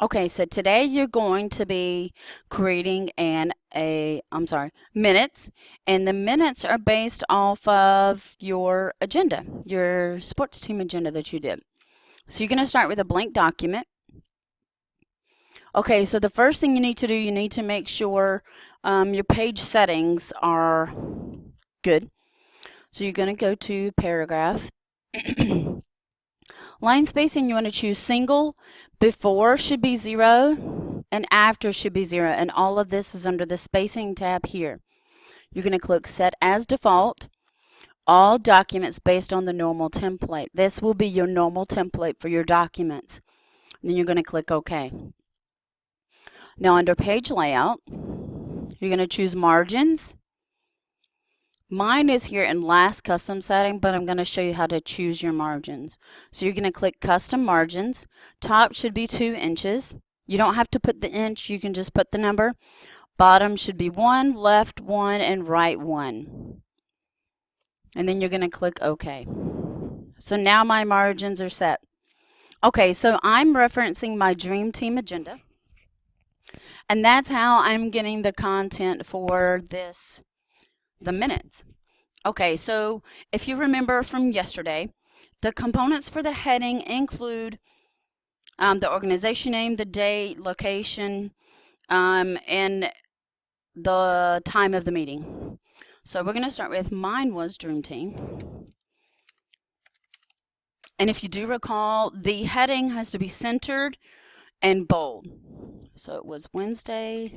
Okay, so today you're going to be creating minutes, and the minutes are based off of your agenda, your sports team agenda that you did. So you're going to start with a blank document. Okay, so the first thing you need to do, you need to make sure your page settings are good. So you're going to go to paragraph. Line spacing, you want to choose single. Before should be 0 and after should be 0. And all of this is under the spacing tab here. You're going to click set as default. All documents based on the normal template. This will be your normal template for your documents. Then you're going to click OK. Now under page layout, you're going to choose margins. Mine is here in last custom setting, but I'm going to show you how to choose your margins. So you're going to click custom margins. Top should be 2 inches. You don't have to put the inch, you can just put the number. Bottom should be 1, left 1, and right 1. And then you're going to click OK. So now my margins are set. Okay, so I'm referencing my Dream Team agenda. And that's how I'm getting the content for the minutes. Okay, so if you remember from yesterday, the components for the heading include the organization name, the date, location, and the time of the meeting. So we're going to start with mine was Dream Team. And if you do recall, the heading has to be centered and bold. So it was Wednesday.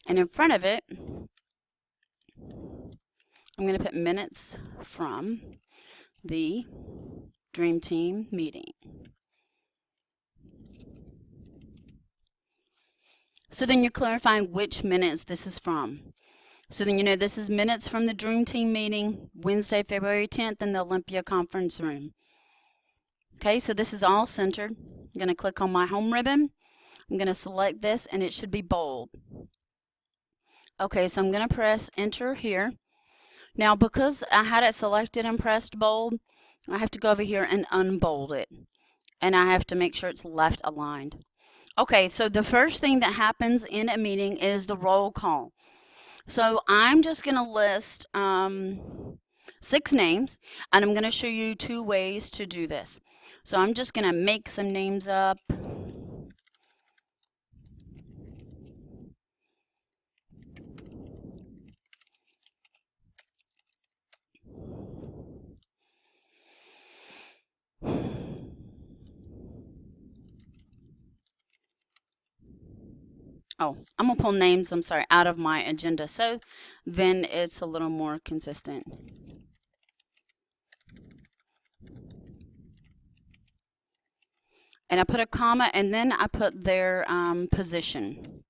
And in front of it, I'm going to put minutes from the Dream Team meeting. So then you're clarifying which minutes this is from. So then you know this is minutes from the Dream Team meeting, Wednesday, February 10th in the Olympia Conference Room. Okay, so this is all centered. I'm going to click on my home ribbon. I'm going to select this and it should be bold. Okay, so I'm going to press enter here. Now because I had it selected and pressed bold, I have to go over here and unbold it. And I have to make sure it's left aligned. Okay, so the first thing that happens in a meeting is the roll call. So I'm just going to list 6 names, and I'm going to show you 2 ways to do this. So I'm just going to make some names up. Oh, I'm going to pull names, out of my agenda, so then it's a little more consistent. And I put a comma, and then I put their position.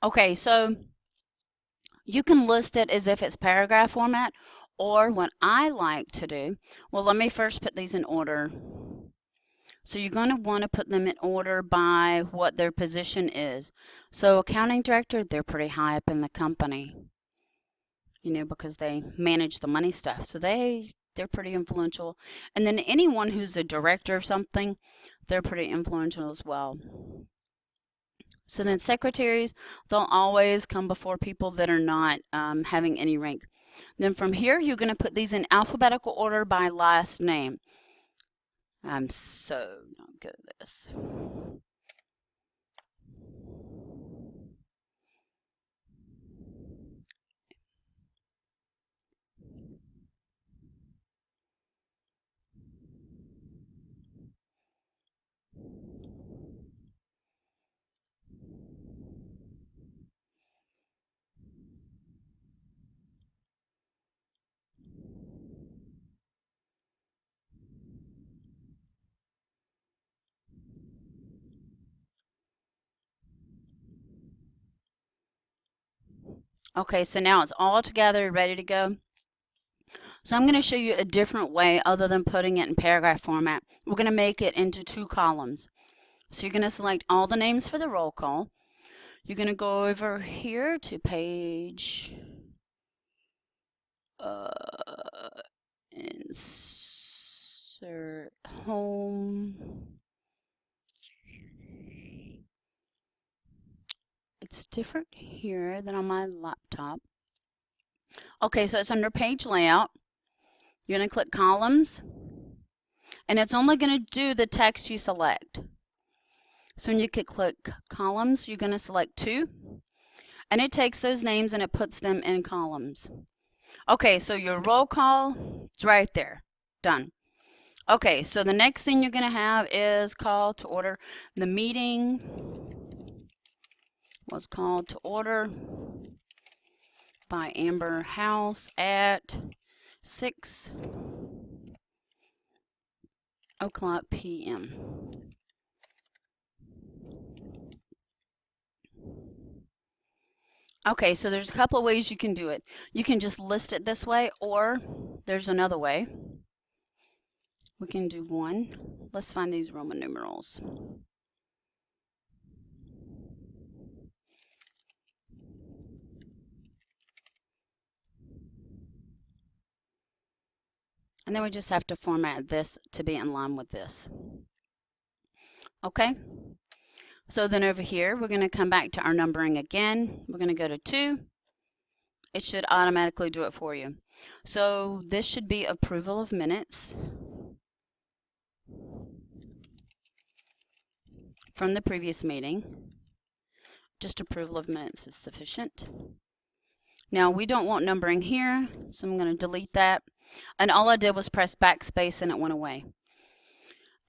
Okay, so you can list it as if it's paragraph format, or what I like to do, well, let me first put these in order. So you're going to want to put them in order by what their position is. So accounting director, they're pretty high up in the company, you know, because they manage the money stuff. So they They're pretty influential. And then anyone who's a director of something, they're pretty influential as well. So then secretaries, they'll always come before people that are not having any rank. Then from here, you're going to put these in alphabetical order by last name. I'm so not good at this. Okay, so now it's all together, ready to go. So I'm going to show you a different way other than putting it in paragraph format. We're going to make it into 2 columns. So you're going to select all the names for the roll call. You're going to go over here to page insert home. It's different here than on my laptop. Okay, so it's under page layout. You're going to click columns, and it's only going to do the text you select. So when you click columns, you're going to select 2, and it takes those names and it puts them in columns. Okay, so your roll call is right there. Done. Okay, so the next thing you're going to have is call to order. The meeting was called to order by Amber House at 6:00 p.m. Okay, so there's a couple of ways you can do it. You can just list it this way, or there's another way. We can do one. Let's find these Roman numerals. And then we just have to format this to be in line with this. Okay? So then over here, we're going to come back to our numbering again. We're going to go to 2. It should automatically do it for you. So this should be approval of minutes from the previous meeting. Just approval of minutes is sufficient. Now we don't want numbering here, so I'm going to delete that. And all I did was press backspace and it went away.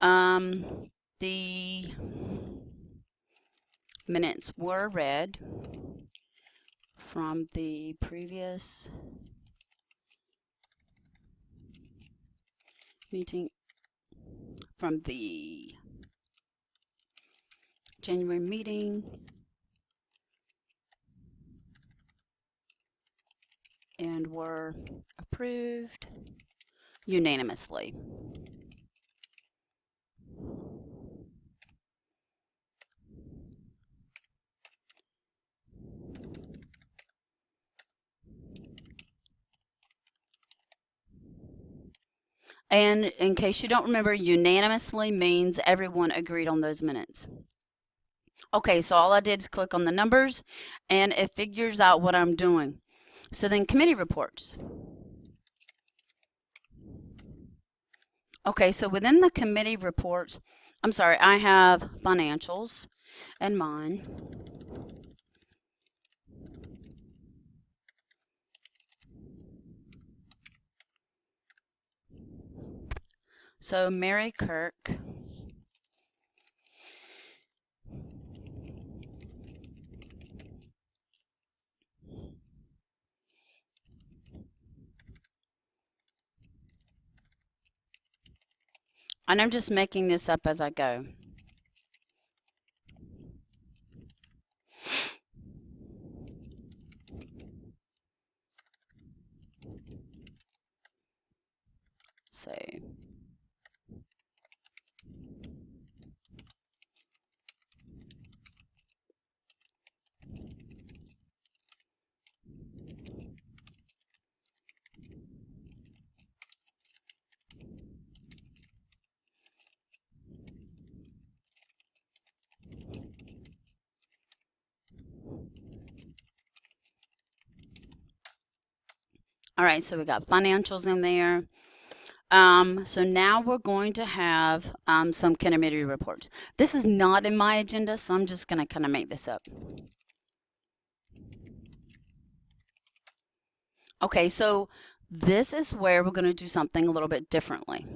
The minutes were read from the previous meeting, from the January meeting, and were approved unanimously. And in case you don't remember, unanimously means everyone agreed on those minutes. Okay, so all I did is click on the numbers, and it figures out what I'm doing. So then committee reports. Okay, so within the committee reports, I'm sorry, I have financials and mine. So Mary Kirk. And I'm just making this up as I go. So All right, so we got financials in there. So now we're going to have some committee reports. This is not in my agenda, so I'm just going to kind of make this up. Okay, so this is where we're going to do something a little bit differently.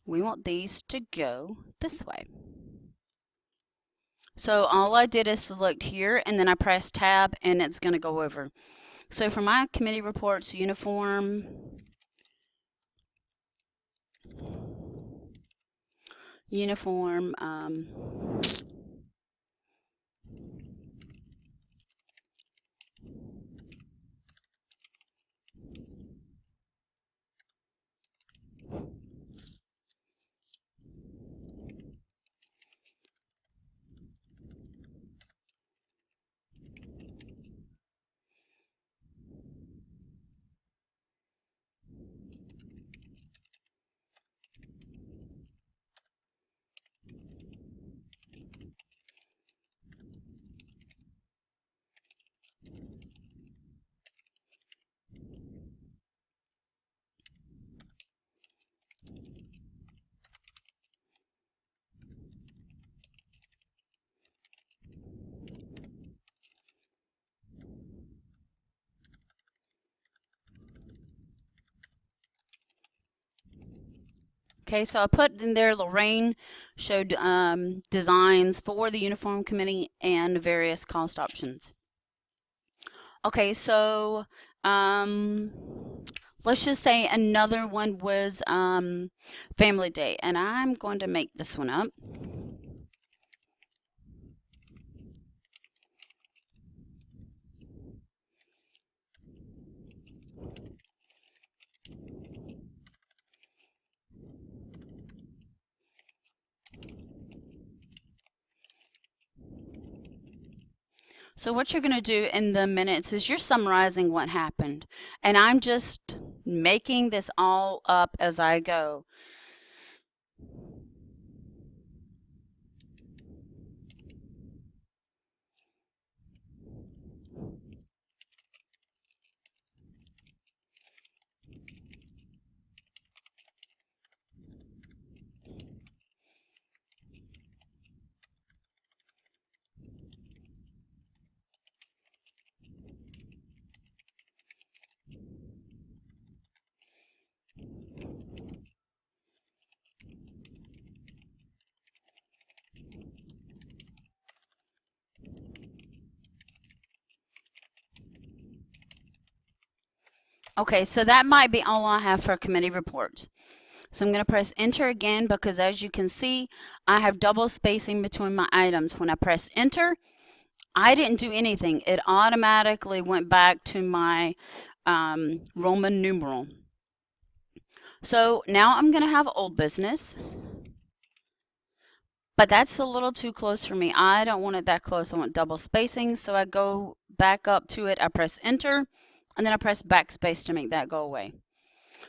We want these to go this way. So all I did is select here, and then I press tab, and it's going to go over. So for my committee reports, uniform, Okay, so I put in there Lorraine showed designs for the uniform committee and various cost options. Okay, so let's just say another one was Family Day, and I'm going to make this one up. So what you're going to do in the minutes is you're summarizing what happened, and I'm just making this all up as I go. Okay, so that might be all I have for committee reports. So I'm going to press enter again because as you can see, I have double spacing between my items. When I press enter, I didn't do anything. It automatically went back to my Roman numeral. So now I'm going to have old business. But that's a little too close for me. I don't want it that close. I want double spacing. So I go back up to it. I press enter, and then I press backspace to make that go away.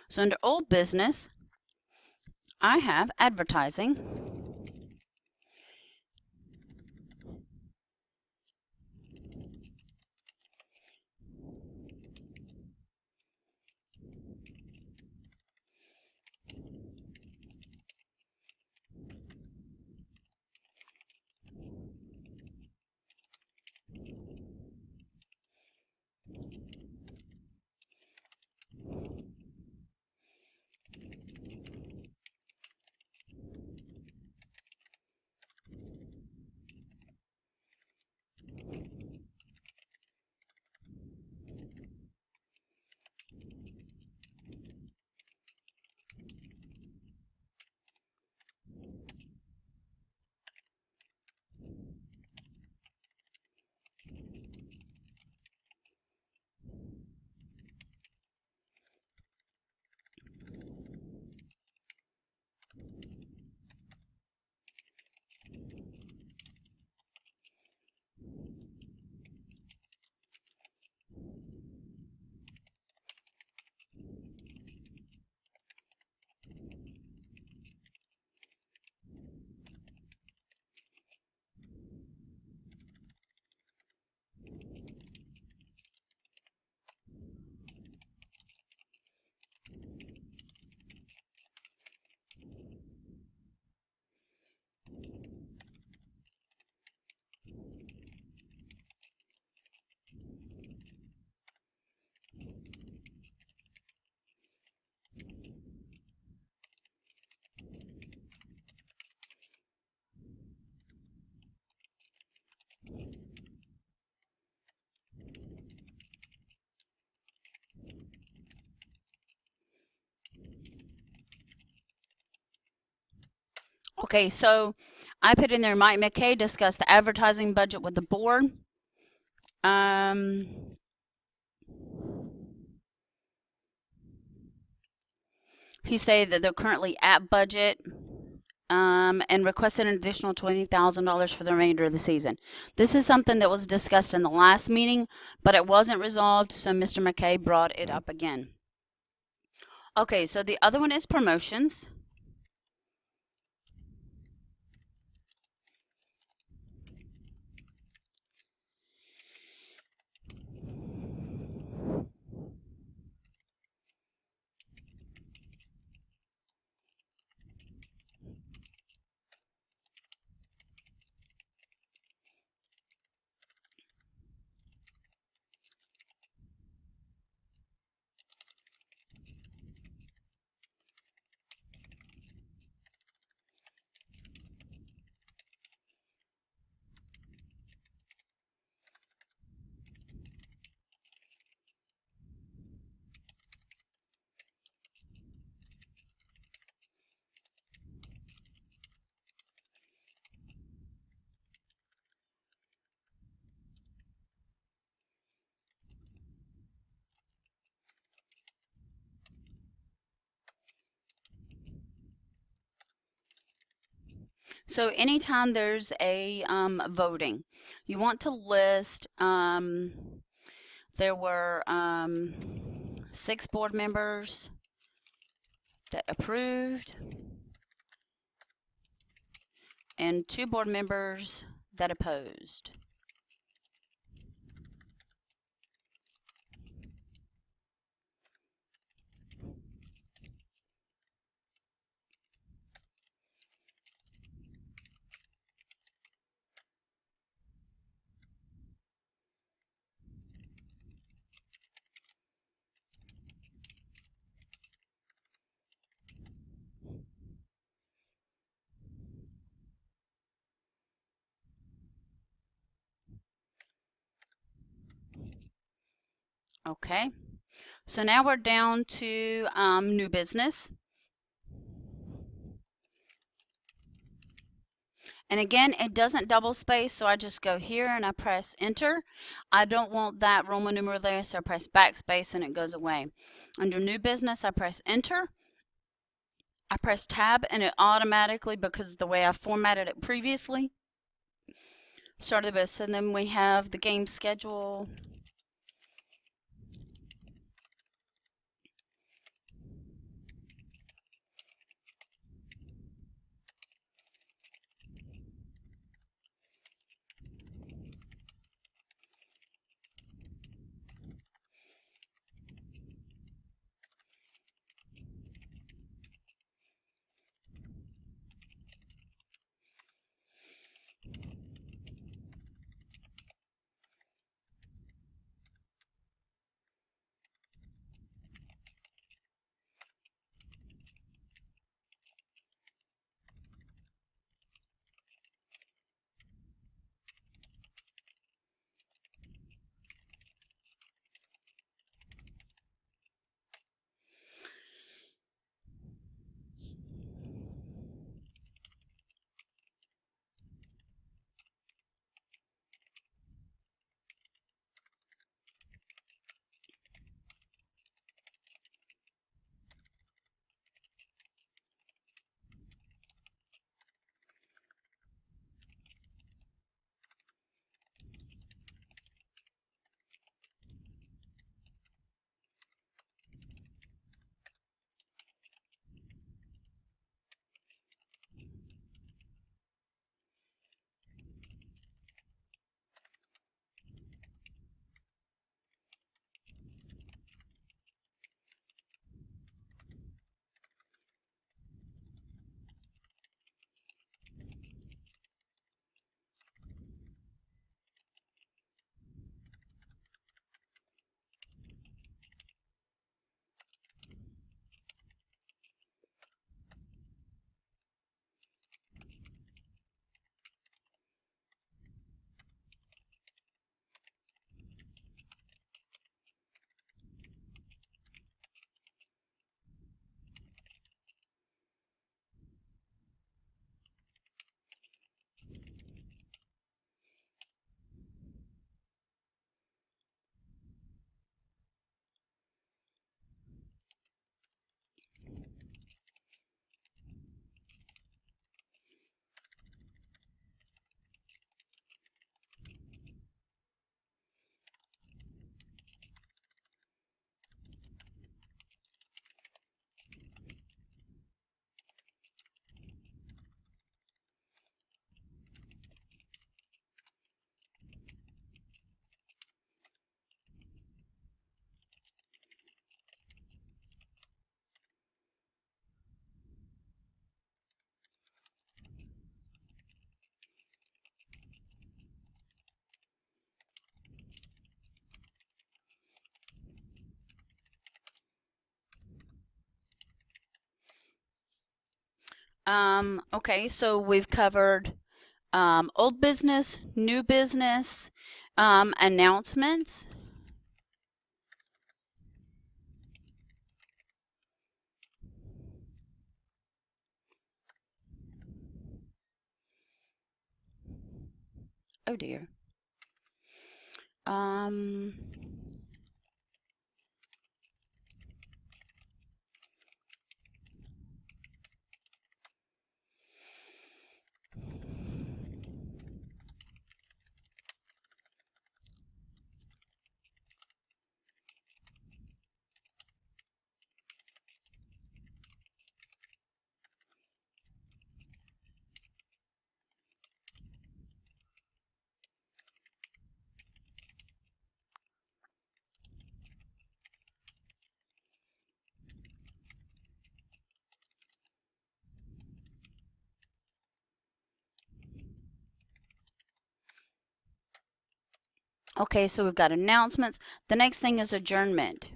So under old business, I have advertising. Okay, so I put in there Mike McKay discussed the advertising budget with the board. He stated that they're currently at budget and requested an additional $20,000 for the remainder of the season. This is something that was discussed in the last meeting, but it wasn't resolved, so Mr. McKay brought it up again. Okay, so the other one is promotions. So anytime there's a voting, you want to list, there were 6 board members that approved and 2 board members that opposed. Okay, so now we're down to new business. And again, it doesn't double space, so I just go here and I press enter. I don't want that Roman numeral there, so I press backspace and it goes away. Under new business, I press enter. I press tab and it automatically, because of the way I formatted it previously, started this. And then we have the game schedule. Okay, so we've covered old business, new business, announcements. Oh dear. Um, okay, so we've got announcements. The next thing is adjournment.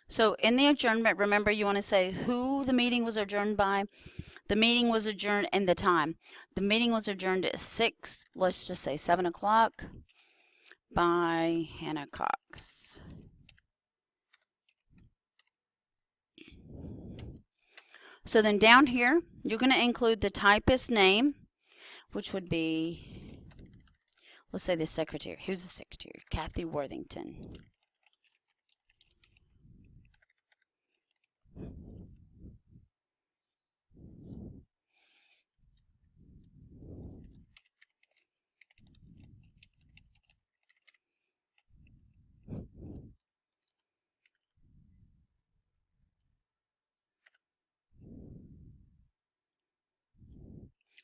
So in the adjournment, remember you want to say who the meeting was adjourned by. The meeting was adjourned and the time. The meeting was adjourned at 6, let's just say 7 o'clock by Hannah Cox. So then down here, you're going to include the typist name, which would be, let's say the secretary. Who's the secretary? Kathy Worthington.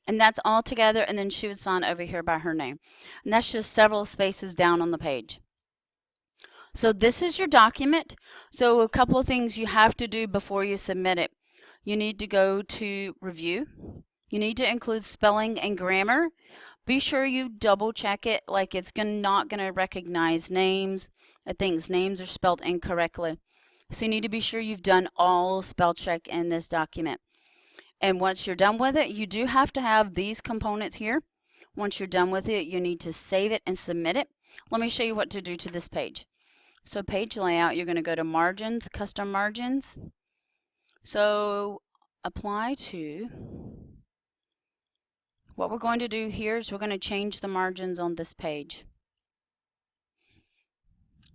And that's all together, and then she would sign over here by her name. And that's just several spaces down on the page. So this is your document. So a couple of things you have to do before you submit it. You need to go to review. You need to include spelling and grammar. Be sure you double check it, like it's not going to recognize names. It thinks names are spelled incorrectly. So you need to be sure you've done all spell check in this document. And once you're done with it, you do have to have these components here. Once you're done with it, you need to save it and submit it. Let me show you what to do to this page. So page layout, you're going to go to margins, custom margins. So apply to, what we're going to do here is we're going to change the margins on this page.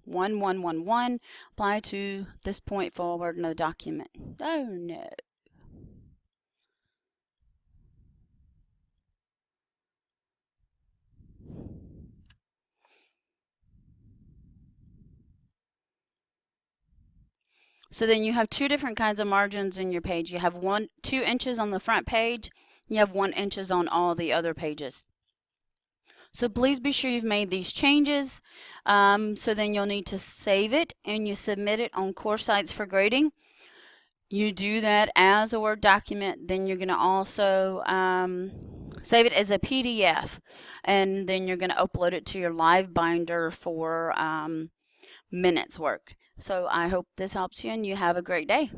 1, 1, 1, 1, apply to this point forward in the document. Oh no. So then you have two different kinds of margins in your page. You have 2 inches on the front page. You have 1 inches on all the other pages. So please be sure you've made these changes. So then you'll need to save it and you submit it on Core Sites for grading. You do that as a Word document. Then you're going to also save it as a PDF. And then you're going to upload it to your Live Binder for minutes work. So I hope this helps you and you have a great day.